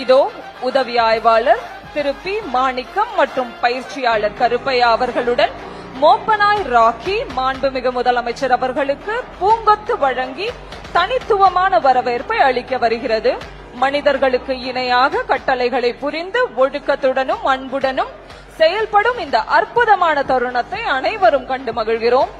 இதோ உதவி ஆய்வாளர் திரு பி மாணிக்கம் மற்றும் பயிற்சியாளர் கருப்பையா அவர்களுடன் மோப்பனாய் ராக்கி மாண்புமிகு முதலமைச்சர் அவர்களுக்கு பூங்கொத்து வழங்கி தனித்துவமான வரவேற்பை அளிக்க வருகிறது. மனிதர்களுக்கு இணையாக கட்டளைகளை புரிந்து ஒழுக்கத்துடனும் அன்புடனும் செயல்படும் இந்த அற்புதமான தருணத்தை அனைவரும் கண்டு மகிழ்கிறோம்.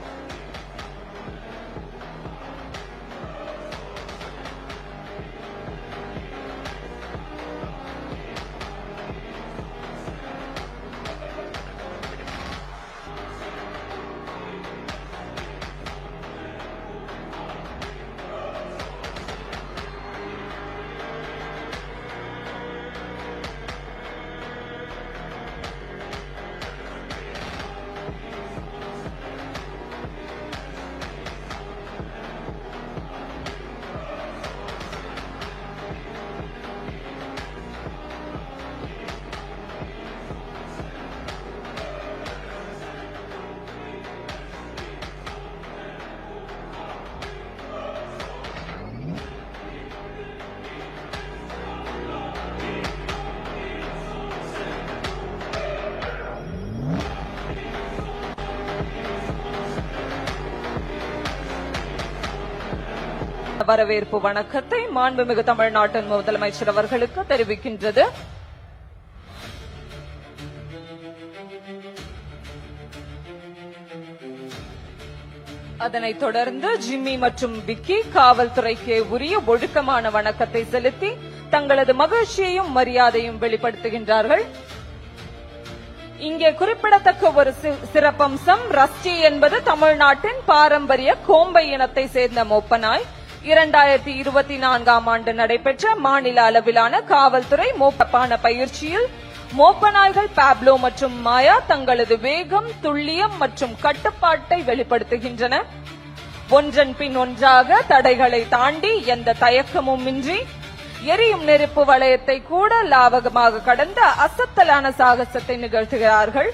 வரவேற்பு வணக்கத்தை மாண்புமிகு தமிழ்நாட்டின் முதலமைச்சர் அவர்களுக்கு தெரிவிக்கின்றது. அதனைத் தொடர்ந்து ஜிம்மி மற்றும் விக்கி காவல்துறைக்கு உரிய ஒழுக்கமான வணக்கத்தை செலுத்தி தங்களது மகிழ்ச்சியையும் மரியாதையும் வெளிப்படுத்துகின்றார்கள். இங்கே குறிப்பிடத்தக்க ஒரு சிறப்பம்சம், ரஸ்டி என்பது தமிழ்நாட்டின் பாரம்பரிய கோம்பை இனத்தை சேர்ந்த மோப்பனாய். 2024ஆம் ஆண்டு நடைபெற்ற மாநில அளவிலான காவல்துறை மோப்பான பயிற்சியில் மோப்பனாய்கள் பாப்லோ மற்றும் மாயா தங்களது வேகம், துல்லியம் மற்றும் கட்டுப்பாட்டை வெளிப்படுத்துகின்றன. ஒன்றன் பின் ஒன்றாக தடைகளை தாண்டி எந்த தயக்கமும் இன்றி எரியும் நெருப்பு வளையத்தை கூட லாவகமாக கடந்த அசத்தலான சாகசத்தை நிகழ்த்துகிறார்கள்.